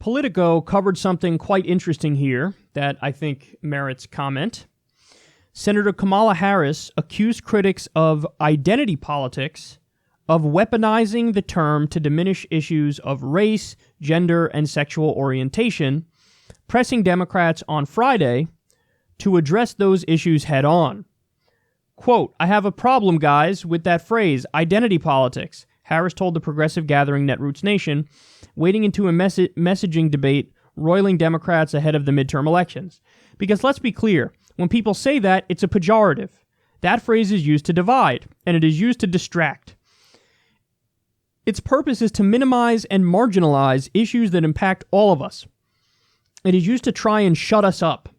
Politico covered something quite interesting here that I think merits comment. Senator Kamala Harris accused critics of identity politics of weaponizing the term to diminish issues of race, gender, and sexual orientation, pressing Democrats on Friday to address those issues head on. Quote, "I have a problem, guys, with that phrase, identity politics," Harris told the progressive gathering Netroots Nation, wading into a messaging debate roiling Democrats ahead of the midterm elections. Because let's be clear, when people say that, it's a pejorative. That phrase is used to divide, and it is used to distract. Its purpose is to minimize and marginalize issues that impact all of us. It is used to try and shut us up.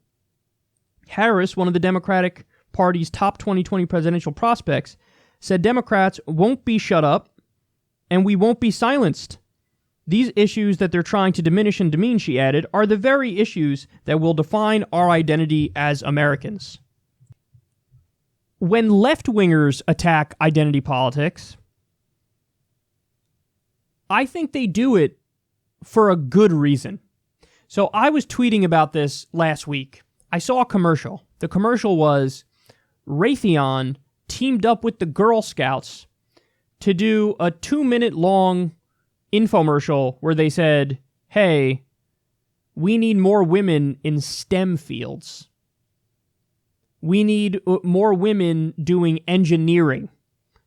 Harris, one of the Democratic Party's top 2020 presidential prospects, said Democrats won't be shut up and we won't be silenced. These issues that they're trying to diminish and demean, she added, are the very issues that will define our identity as Americans. When left-wingers attack identity politics, I think they do it for a good reason. So I was tweeting about this last week. I saw a commercial. The commercial was Raytheon teamed up with the Girl Scouts to do a 2-minute long infomercial where they said, hey, we need more women in STEM fields. We need more women doing engineering.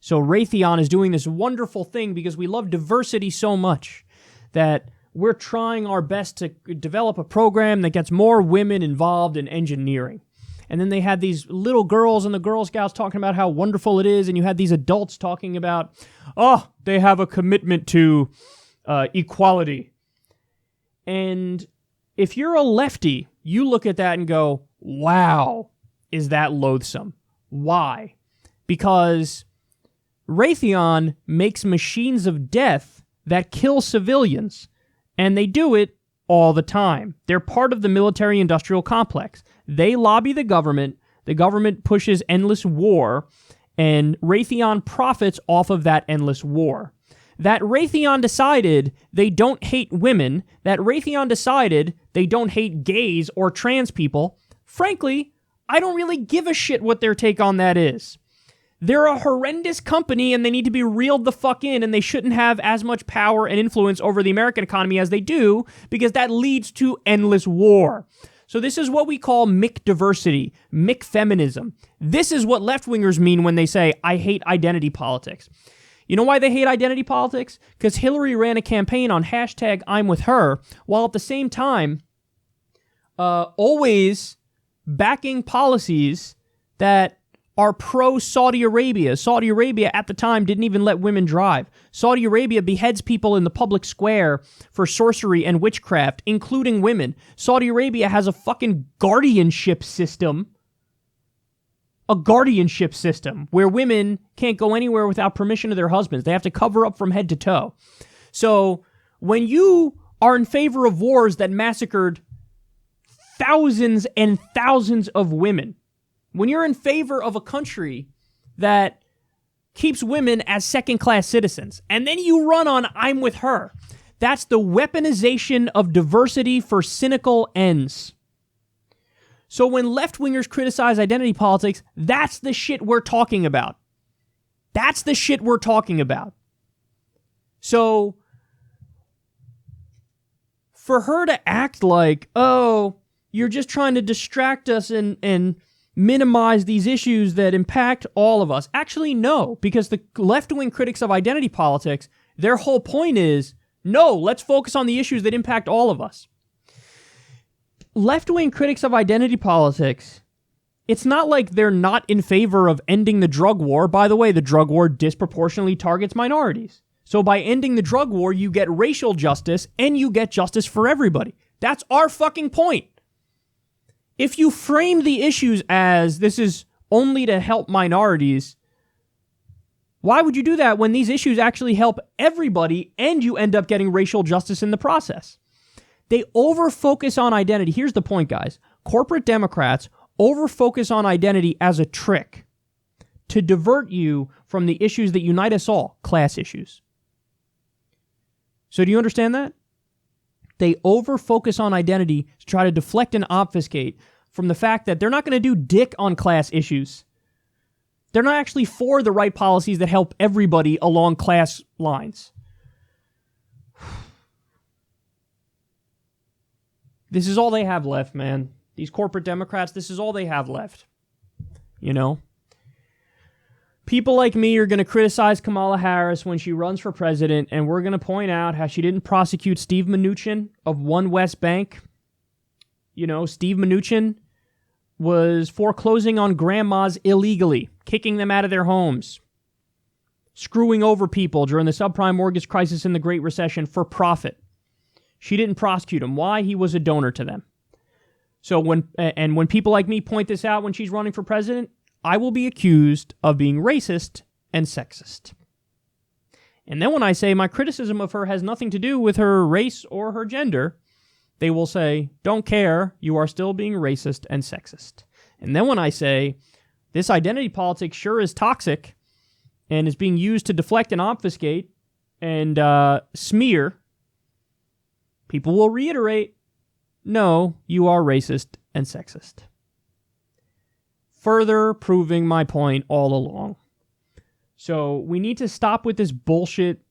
So Raytheon is doing this wonderful thing because we love diversity so much that we're trying our best to develop a program that gets more women involved in engineering. And then they had these little girls in the Girl Scouts talking about how wonderful it is, and you had these adults talking about, oh, they have a commitment to equality. And if you're a lefty, you look at that and go, wow, is that loathsome? Why? Because Raytheon makes machines of death that kill civilians, and they do it all the time. They're part of the military-industrial complex. They lobby the government pushes endless war, and Raytheon profits off of that endless war. That Raytheon decided they don't hate women, that Raytheon decided they don't hate gays or trans people, frankly, I don't really give a shit what their take on that is. They're a horrendous company and they need to be reeled the fuck in, and they shouldn't have as much power and influence over the American economy as they do, because that leads to endless war. So this is what we call McDiversity, McFeminism. This is what left-wingers mean when they say, I hate identity politics. You know why they hate identity politics? Because Hillary ran a campaign on hashtag I'm with her, while at the same time always backing policies that are pro-Saudi Arabia. Saudi Arabia at the time didn't even let women drive. Saudi Arabia beheads people in the public square for sorcery and witchcraft, including women. Saudi Arabia has a fucking guardianship system. A guardianship system where women can't go anywhere without permission of their husbands. They have to cover up from head to toe. So when you are in favor of wars that massacred thousands and thousands of women, when you're in favor of a country that keeps women as second-class citizens, and then you run on I'm with her, that's the weaponization of diversity for cynical ends. So when left-wingers criticize identity politics, that's the shit we're talking about. That's the shit we're talking about. So for her to act like, oh, you're just trying to distract us and minimize these issues that impact all of us. Actually, no, because the left-wing critics of identity politics, their whole point is, no, let's focus on the issues that impact all of us. Left-wing critics of identity politics, it's not like they're not in favor of ending the drug war. By the way, the drug war disproportionately targets minorities. So by ending the drug war, you get racial justice and you get justice for everybody. That's our fucking point. If you frame the issues as this is only to help minorities, why would you do that when these issues actually help everybody and you end up getting racial justice in the process? They over-focus on identity. Here's the point, guys. Corporate Democrats over-focus on identity as a trick to divert you from the issues that unite us all, class issues. So do you understand that? They over-focus on identity to try to deflect and obfuscate from the fact that they're not going to do dick on class issues. They're not actually for the right policies that help everybody along class lines. This is all they have left, man. These corporate Democrats, this is all they have left. You know? People like me are going to criticize Kamala Harris when she runs for president, and we're going to point out how she didn't prosecute Steve Mnuchin of One West Bank. You know, Steve Mnuchin was foreclosing on grandmas illegally, kicking them out of their homes, screwing over people during the subprime mortgage crisis and the Great Recession for profit. She didn't prosecute him. Why? He was a donor to them. So when people like me point this out when she's running for president, I will be accused of being racist and sexist. And then when I say my criticism of her has nothing to do with her race or her gender, they will say, don't care, you are still being racist and sexist. And then when I say, this identity politics sure is toxic and is being used to deflect and obfuscate and smear, people will reiterate, no, you are racist and sexist. Further proving my point all along. So we need to stop with this bullshit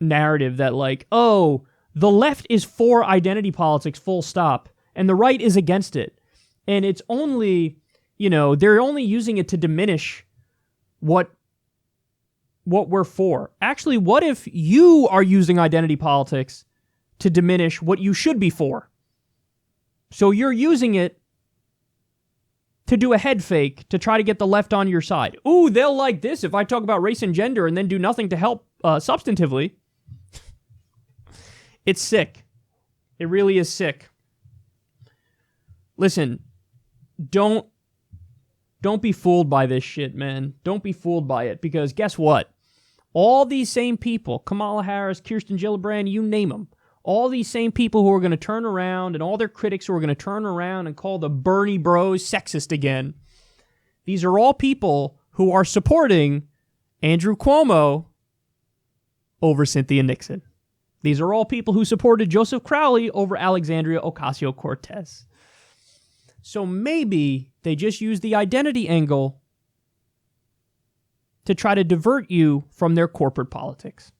narrative that like, oh, the left is for identity politics, full stop, and the right is against it. And it's only, you know, they're only using it to diminish what we're for. Actually, what if you are using identity politics to diminish what you should be for? So you're using it to do a head fake to try to get the left on your side. Ooh, they'll like this if I talk about race and gender and then do nothing to help substantively. It's sick. It really is sick. Listen, don't be fooled by this shit, man. Don't be fooled by it, because guess what? All these same people, Kamala Harris, Kirsten Gillibrand, you name them, all these same people who are going to turn around and all their critics who are going to turn around and call the Bernie bros sexist again, these are all people who are supporting Andrew Cuomo over Cynthia Nixon. These are all people who supported Joseph Crowley over Alexandria Ocasio-Cortez. So maybe they just use the identity angle to try to divert you from their corporate politics.